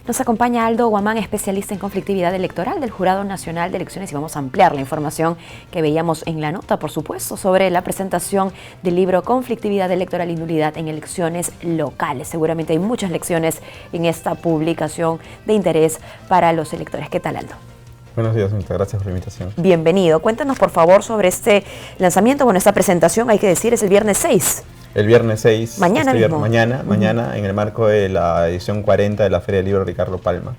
Nos acompaña Aldo Guamán, especialista en conflictividad electoral del Jurado Nacional de Elecciones, y vamos a ampliar la información que veíamos en la nota, por supuesto, sobre la presentación del libro Conflictividad electoral y nulidad en elecciones locales. Seguramente hay muchas lecciones en esta publicación de interés para los electores. ¿Qué tal, Aldo? Buenos días, muchas gracias por la invitación. Bienvenido. Cuéntanos, por favor, sobre este lanzamiento. Bueno, esta presentación, hay que decir, es el viernes 6. El viernes 6, mañana mismo. Mañana, en el marco de la edición 40 de la Feria del Libro Ricardo Palma,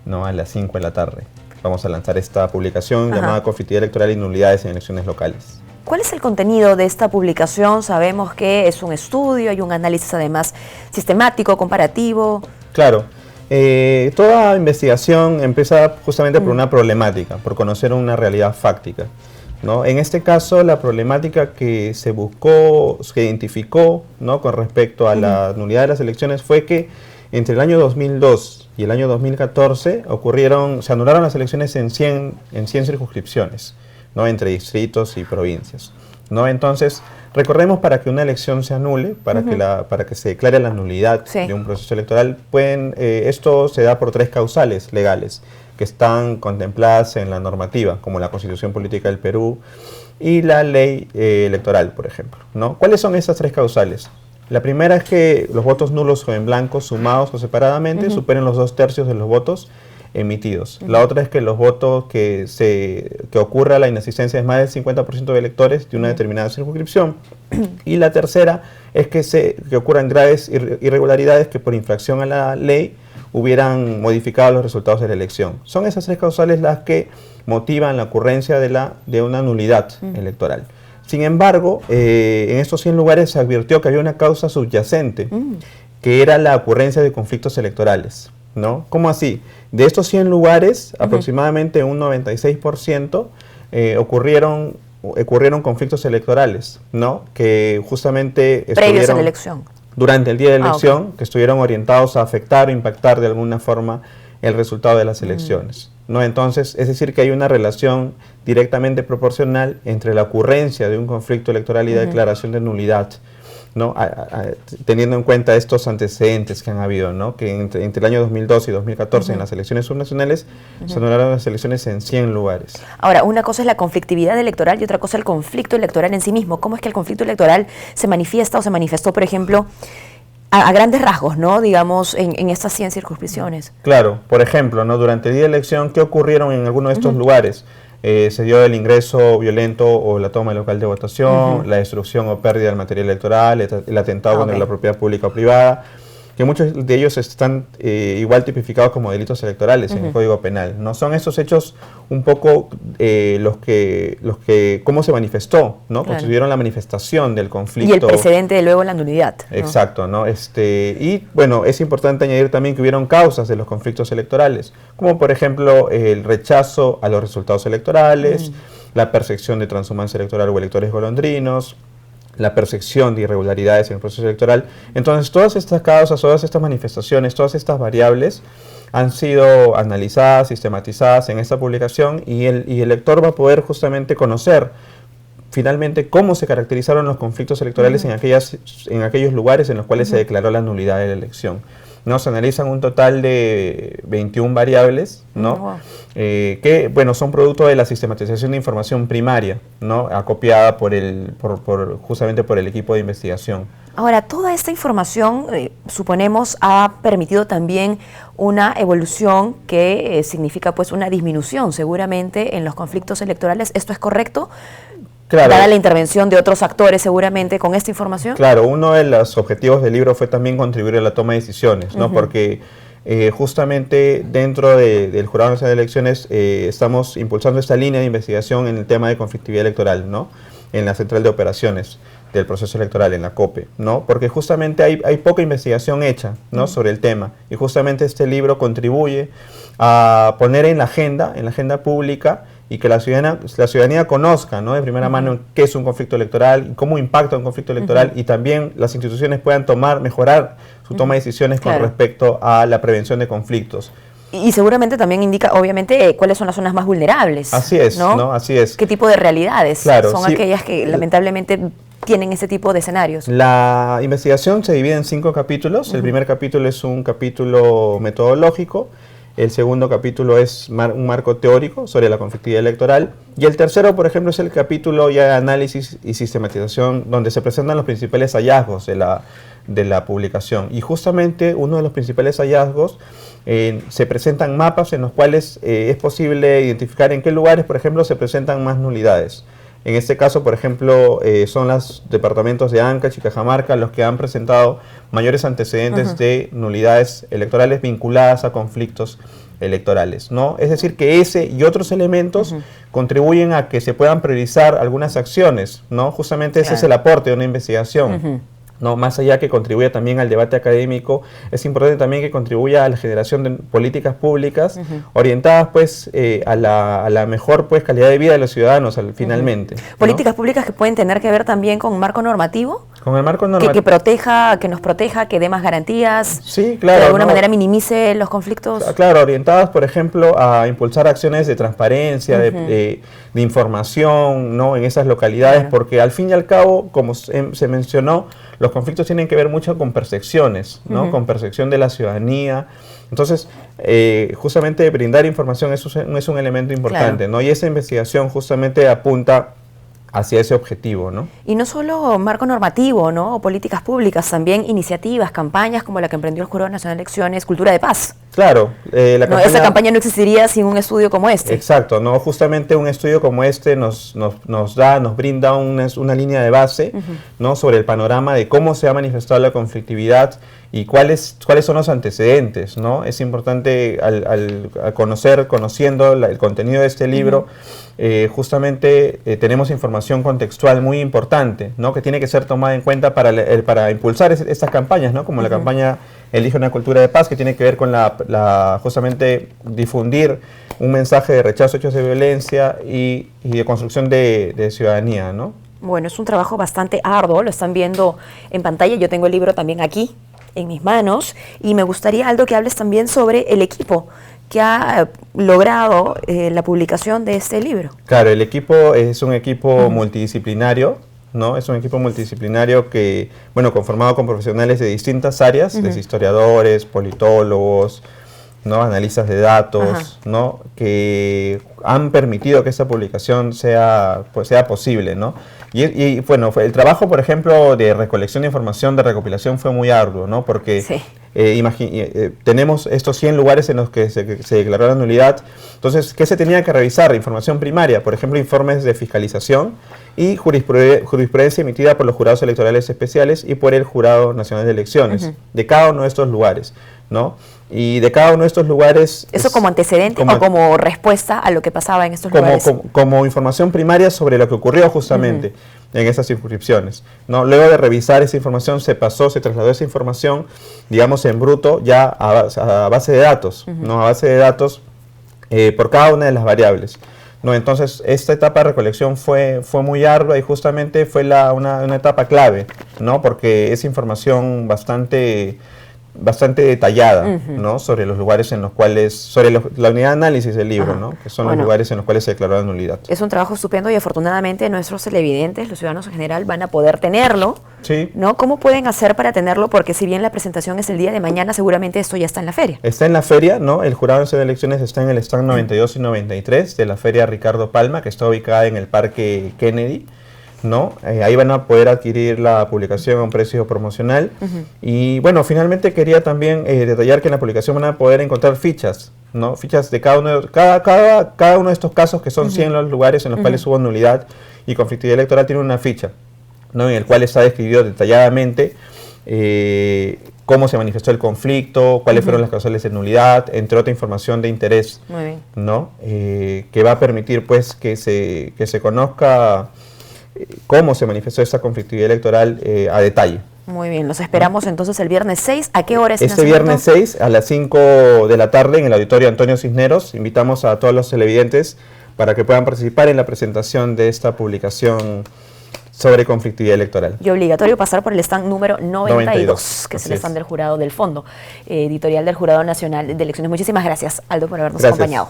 ¿no? A las 5 de la tarde. Vamos a lanzar esta publicación llamada Conflictividad electoral y nulidades en elecciones locales. ¿Cuál es el contenido de esta publicación? Sabemos que es un estudio, hay un análisis además sistemático, comparativo. Claro. Toda investigación empieza justamente por una problemática, por conocer una realidad fáctica, ¿no? En este caso, la problemática que se buscó, se identificó, ¿no?, con respecto a la nulidad de las elecciones fue que entre el año 2002 y el año 2014 se anularon las elecciones en 100 circunscripciones, ¿no?, entre distritos y provincias, ¿no? Entonces, recordemos, para que una elección se anule, para que se declare la nulidad de un proceso electoral, esto se da por 3 causales legales que están contempladas en la normativa, como la Constitución Política del Perú y la Ley Electoral, por ejemplo, ¿no? ¿Cuáles son esas 3 causales? La primera es que los votos nulos o en blanco, sumados o separadamente, superen los 2/3 de los votos emitidos. La otra es que los votos que ocurra la inasistencia de más del 50% de electores de una determinada circunscripción. Y la tercera es que ocurran graves irregularidades que por infracción a la ley hubieran modificado los resultados de la elección. Son esas 3 causales las que motivan la ocurrencia de una nulidad electoral. Sin embargo, en estos 100 lugares se advirtió que había una causa subyacente, que era la ocurrencia de conflictos electorales, ¿no? ¿Cómo así? De estos 100 lugares, aproximadamente un 96% ocurrieron conflictos electorales, ¿no? Que justamente previos a la elección. Durante el día de la elección, que estuvieron orientados a afectar o impactar de alguna forma el resultado de las elecciones, ¿no? Entonces, es decir, que hay una relación directamente proporcional entre la ocurrencia de un conflicto electoral y la declaración de nulidad, ¿no? Teniendo en cuenta estos antecedentes que han habido, ¿no? Que entre el año 2002 y 2014 en las elecciones subnacionales se anularon las elecciones en 100 lugares. Ahora, una cosa es la conflictividad electoral y otra cosa el conflicto electoral en sí mismo. ¿Cómo es que el conflicto electoral se manifiesta o se manifestó, por ejemplo, a grandes rasgos, ¿no?, digamos, en estas 100 circunscripciones? Claro, por ejemplo, ¿no?, durante el día de elección, ¿qué ocurrieron en alguno de estos lugares? Se dio el ingreso violento o la toma local de votación, la destrucción o pérdida del material electoral, el atentado contra la propiedad pública o privada, que muchos de ellos están igual tipificados como delitos electorales en el Código Penal, ¿no? Son estos hechos un poco cómo se manifestó, ¿no? Constituyeron la manifestación del conflicto. Y el precedente de luego la nulidad, ¿no? Exacto, ¿no? Y bueno, es importante añadir también que hubieron causas de los conflictos electorales, como por ejemplo el rechazo a los resultados electorales, la percepción de transhumancia electoral o electores golondrinos, la percepción de irregularidades en el proceso electoral. Entonces, todas estas causas, todas estas manifestaciones, todas estas variables han sido analizadas, sistematizadas en esta publicación, y el lector va a poder justamente conocer finalmente cómo se caracterizaron los conflictos electorales en aquellos lugares en los cuales se declaró la nulidad de la elección, ¿no? Se analizan un total de 21 variables, ¿no? Que, bueno, son producto de la sistematización de información primaria, ¿no?, acopiada justamente por el equipo de investigación. Ahora, toda esta información, suponemos, ha permitido también una evolución que significa, pues, una disminución seguramente en los conflictos electorales. ¿Esto es correcto? Claro. Dada la intervención de otros actores, seguramente, con esta información. Claro, uno de los objetivos del libro fue también contribuir a la toma de decisiones, ¿no? Porque justamente dentro del Jurado Nacional de Elecciones estamos impulsando esta línea de investigación en el tema de conflictividad electoral, ¿no?, en la Central de Operaciones del Proceso Electoral, en la COPE, ¿no? Porque justamente hay poca investigación hecha, ¿no?, sobre el tema, y justamente este libro contribuye a poner en la agenda pública, y que la ciudadanía conozca, ¿no?, de primera mano qué es un conflicto electoral y cómo impacta un conflicto electoral, y también las instituciones puedan mejorar su toma de decisiones con respecto a la prevención de conflictos. Y seguramente también indica, obviamente, cuáles son las zonas más vulnerables. Así es, ¿no? Así es. ¿Qué tipo de realidades son sí, aquellas que lamentablemente tienen ese tipo de escenarios? La investigación se divide en 5 capítulos. El primer capítulo es un capítulo metodológico. El segundo capítulo es un marco teórico sobre la conflictividad electoral. Y el tercero, por ejemplo, es el capítulo ya de análisis y sistematización, donde se presentan los principales hallazgos de la publicación. Y justamente uno de los principales hallazgos, se presentan mapas en los cuales es posible identificar en qué lugares, por ejemplo, se presentan más nulidades. En este caso, por ejemplo, son los departamentos de Ancash y Cajamarca los que han presentado mayores antecedentes de nulidades electorales vinculadas a conflictos electorales, ¿no? Es decir, que ese y otros elementos contribuyen a que se puedan priorizar algunas acciones, ¿no? Justamente ese es el aporte de una investigación. No, más allá que contribuya también al debate académico, es importante también que contribuya a la generación de políticas públicas orientadas pues a la mejor pues calidad de vida de los ciudadanos finalmente. Políticas públicas que pueden tener que ver también con un marco normativo. Con el marco normativo. Que nos proteja, que dé más garantías. Sí, claro. Que de alguna manera minimice los conflictos. Claro, orientadas, por ejemplo, a impulsar acciones de transparencia, de información, ¿no? En esas localidades, porque al fin y al cabo, como se mencionó, los conflictos tienen que ver mucho con percepciones, ¿no? Con percepción de la ciudadanía. Entonces, justamente brindar información es un elemento importante, ¿no? Y esa investigación justamente apunta hacia ese objetivo, ¿no? Y no solo marco normativo, ¿no? O políticas públicas, también iniciativas, campañas como la que emprendió el Jurado Nacional de Elecciones, Cultura de Paz. Claro. Esa campaña no existiría sin un estudio como este. Exacto, ¿no? Justamente un estudio como este nos brinda una línea de base, ¿no? Sobre el panorama de cómo se ha manifestado la conflictividad y cuáles son los antecedentes, ¿no? Es importante conociendo el contenido de este libro, justamente tenemos información contextual muy importante, ¿no? Que tiene que ser tomada en cuenta para impulsar estas campañas, ¿no? Como la campaña Elige una cultura de paz, que tiene que ver con justamente difundir un mensaje de rechazo a hechos de violencia y de construcción de ciudadanía, ¿no? Bueno, es un trabajo bastante arduo, lo están viendo en pantalla, yo tengo el libro también aquí en mis manos, y me gustaría, Aldo, que hables también sobre el equipo que ha logrado la publicación de este libro. Claro, el equipo es un equipo multidisciplinario, ¿no? Es un equipo multidisciplinario que, bueno, conformado con profesionales de distintas áreas, desde historiadores, politólogos, ¿no? Analistas de datos, ¿no? Que han permitido que esta publicación sea posible, ¿no? Y bueno, el trabajo, por ejemplo, de recolección de información, de recopilación fue muy arduo, ¿no? Porque tenemos estos 100 lugares en los que se declaró la nulidad. Entonces, ¿qué se tenía que revisar? Información primaria, por ejemplo, informes de fiscalización y jurisprudencia emitida por los jurados electorales especiales y por el Jurado Nacional de Elecciones, de cada uno de estos lugares, ¿no? Y de cada uno de estos lugares... ¿Eso como antecedente o como respuesta a lo que pasaba en estos lugares? Como información primaria sobre lo que ocurrió justamente en esas circunscripciones, ¿no? Luego de revisar esa información se trasladó esa información, digamos en bruto, ya a base de datos, ¿no? A base de datos por cada una de las variables, ¿no? Entonces, esta etapa de recolección fue muy ardua y justamente fue una etapa clave, ¿no? Porque es información bastante detallada, ¿no? Sobre los lugares en los cuales, la unidad de análisis del libro, ¿no? Que son los lugares en los cuales se declaró la nulidad. Es un trabajo estupendo y afortunadamente nuestros televidentes, los ciudadanos en general, van a poder tenerlo, ¿no? ¿Cómo pueden hacer para tenerlo? Porque si bien la presentación es el día de mañana, seguramente esto ya está en la feria. Está en la feria, ¿no? El Jurado Nacional de Elecciones está en el stand 92 y 93 de la Feria Ricardo Palma, que está ubicada en el Parque Kennedy, ¿no? Ahí van a poder adquirir la publicación a un precio promocional. Y bueno, finalmente quería también detallar que en la publicación van a poder encontrar fichas, ¿no? Fichas de cada uno de estos casos, que son 100 los lugares en los cuales hubo nulidad y conflictividad electoral, tiene una ficha, ¿no? En el cual está descrito detalladamente cómo se manifestó el conflicto, cuáles fueron las causales de nulidad, entre otra información de interés, ¿no? Que va a permitir pues que se conozca cómo se manifestó esta conflictividad electoral a detalle. Muy bien, los esperamos entonces el viernes 6. ¿A qué hora es? Este viernes 6 a las 5 de la tarde en el Auditorio Antonio Cisneros. Invitamos a todos los televidentes para que puedan participar en la presentación de esta publicación sobre conflictividad electoral. Y obligatorio pasar por el stand número 92, que es el stand del jurado del Fondo Editorial del Jurado Nacional de Elecciones. Muchísimas gracias, Aldo, por habernos acompañado.